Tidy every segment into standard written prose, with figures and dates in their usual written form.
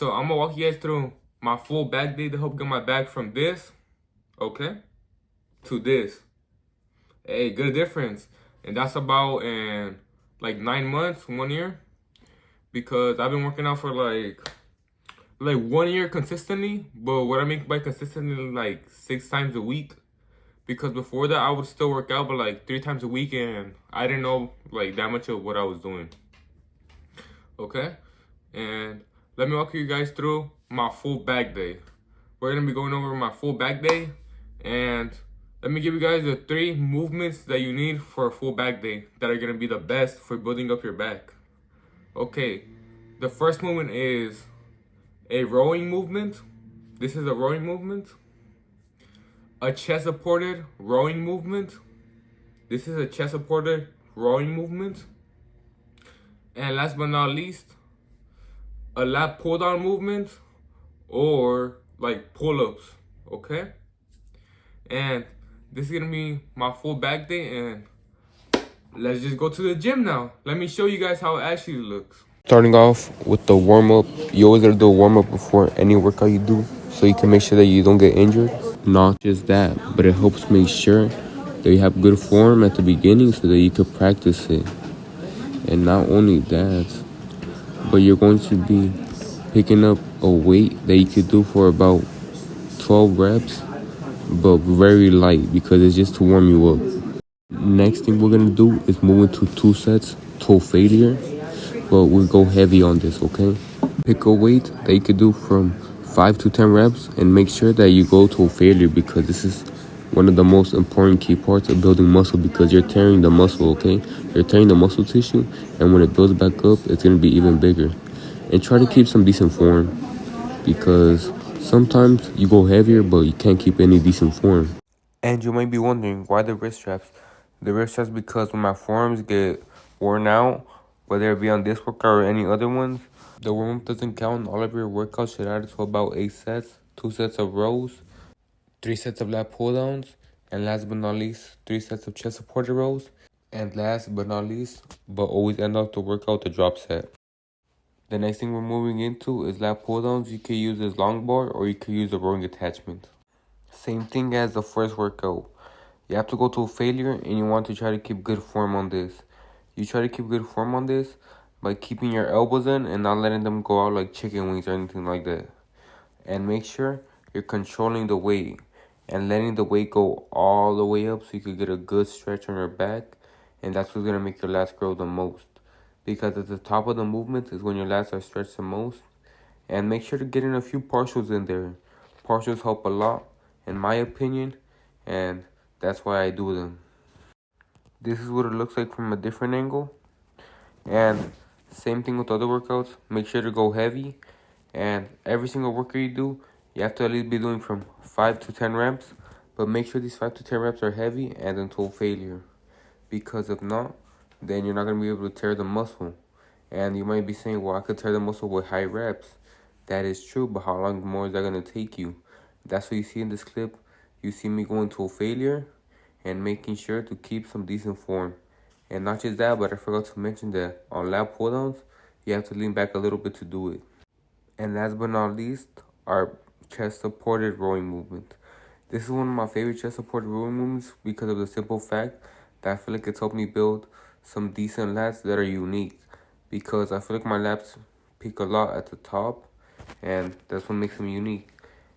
So I'm gonna walk you guys through my full back day to help get my back from this, okay, to this. Hey, good difference. And that's about in like 9 months, 1 year. Because I've been working out for like 1 year consistently. But what I mean by consistently, like 6 times a week. Because before that I would still work out, but like 3 times a week, and I didn't know like that much of what I was doing. Okay? And let me walk you guys through my full back day. We're gonna be going over my full back day, and let me give you guys the 3 movements that you need for a full back day that are gonna be the best for building up your back. Okay, the first movement is a rowing movement. This is a rowing movement. A chest supported rowing movement. This is a chest supported rowing movement. And last but not least, a lat pull down movement or like pull ups. Okay? And this is gonna be my full back day, and let's just go to the gym now. Let me show you guys how it actually looks. Starting off with the warm-up, you always gotta do a warm-up before any workout you do so you can make sure that you don't get injured. Not just that, but it helps make sure that you have good form at the beginning so that you can practice it. And not only that, but you're going to be picking up a weight that you could do for about 12 reps, but very light because it's just to warm you up. Next thing we're gonna do is move into 2 sets to failure, but we'll go heavy on this, okay? Pick a weight that you could do from 5 to 10 reps and make sure that you go to failure, because this is one of the most important key parts of building muscle, because you're tearing the muscle, okay? You're tearing the muscle tissue, and when it builds back up, it's gonna be even bigger. And try to keep some decent form, because sometimes you go heavier, but you can't keep any decent form. And you might be wondering, why the wrist straps? The wrist straps because when my forearms get worn out, whether it be on this workout or any other ones, the warm-up doesn't count. All of your workouts should add to about 8 sets, 2 sets of rows, 3 sets of lat pull-downs, and last but not least, 3 sets of chest supported rows, and last but not least, but always end off the workout with a drop set. The next thing we're moving into is lat pull-downs. You can use this long bar or you can use a rowing attachment. Same thing as the first workout. You have to go to a failure, and you want to try to keep good form on this. You try to keep good form on this by keeping your elbows in and not letting them go out like chicken wings or anything like that. And make sure you're controlling the weight and letting the weight go all the way up so you could get a good stretch on your back. And that's what's going to make your lats grow the most. Because at the top of the movement is when your lats are stretched the most. And make sure to get in a few partials in there. Partials help a lot, in my opinion, and that's why I do them. This is what it looks like from a different angle. And same thing with other workouts. Make sure to go heavy. And every single workout you do, you have to at least be doing from 5 to 10 reps. But make sure these 5 to 10 reps are heavy and until failure. Because if not, then you're not going to be able to tear the muscle. And you might be saying, well, I could tear the muscle with high reps. That is true, but how long more is that going to take you? That's what you see in this clip. You see me going to a failure and making sure to keep some decent form. And not just that, but I forgot to mention that on lat pull-downs, you have to lean back a little bit to do it. And last but not least, our chest-supported rowing movement. This is one of my favorite chest-supported rowing movements because of the simple fact that I feel like it's helped me build some decent lats that are unique. Because I feel like my lats peak a lot at the top, and that's what makes them unique.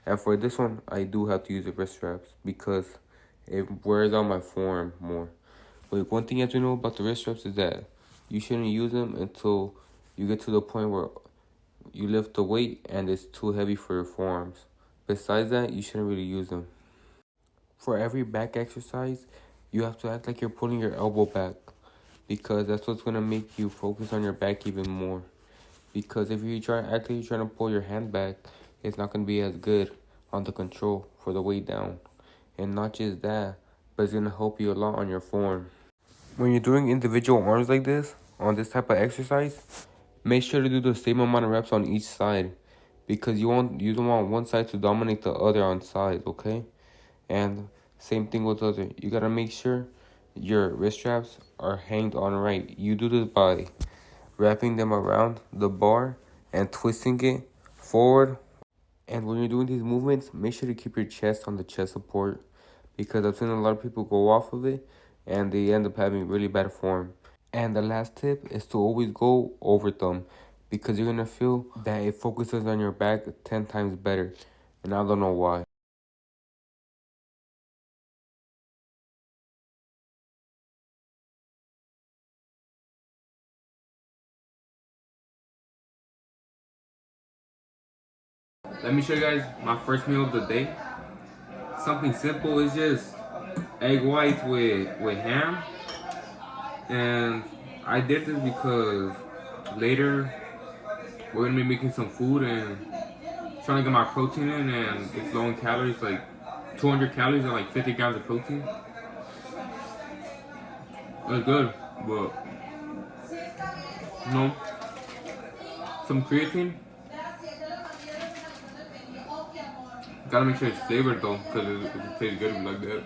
And for this one, I do have to use the wrist straps because it wears out my form more. But one thing you have to know about the wrist straps is that you shouldn't use them until you get to the point where you lift the weight and it's too heavy for your forearms. Besides that, you shouldn't really use them. For every back exercise, you have to act like you're pulling your elbow back, because that's what's going to make you focus on your back even more. Because if you try act like you're trying to pull your hand back, it's not going to be as good on the control for the weight down. And not just that, but it's going to help you a lot on your form. When you're doing individual arms like this, on this type of exercise, make sure to do the same amount of reps on each side. Because you don't want one side to dominate the other on sides, okay? And same thing with other. You got to make sure your wrist straps are hanged on right. You do this by wrapping them around the bar and twisting it forward. And when you're doing these movements, make sure to keep your chest on the chest support, because I've seen a lot of people go off of it and they end up having really bad form. And the last tip is to always go over thumb, because you're gonna feel that it focuses on your back 10 times better. And I don't know why. Let me show you guys my first meal of the day. Something simple. It's just egg whites with ham. And I did this because later we're gonna be making some food and trying to get my protein in, and it's low in calories, like 200 calories and like 50 grams of protein. It's good, but you know, some creatine. Gotta make sure it's flavored though, because it tastes good like that.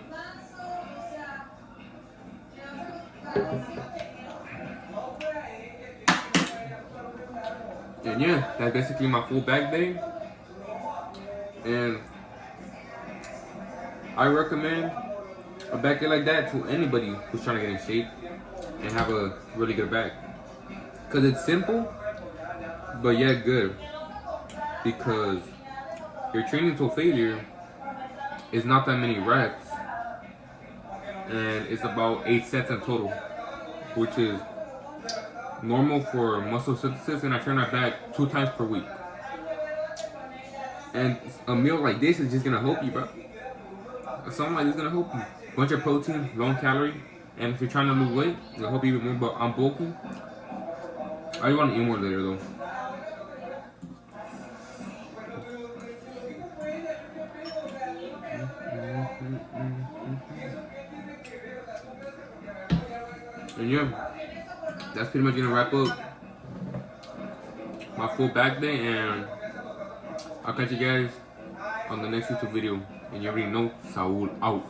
And yeah, that's basically my full back day. And I recommend a back day like that to anybody who's trying to get in shape and have a really good back. Because it's simple, but yet good. Because your training till failure is not that many reps, and it's about 8 sets in total, which is normal for muscle synthesis, and I train my back 2 times per week. And a meal like this is just gonna help you, bro. Something like this is gonna help you. Bunch of protein, low in calorie, and if you're trying to lose weight, it'll help you even more. But I'm bulking. I want to eat more later though. And yeah, that's pretty much gonna wrap up my full back day, and I'll catch you guys on the next YouTube video. And you already know, Saul out.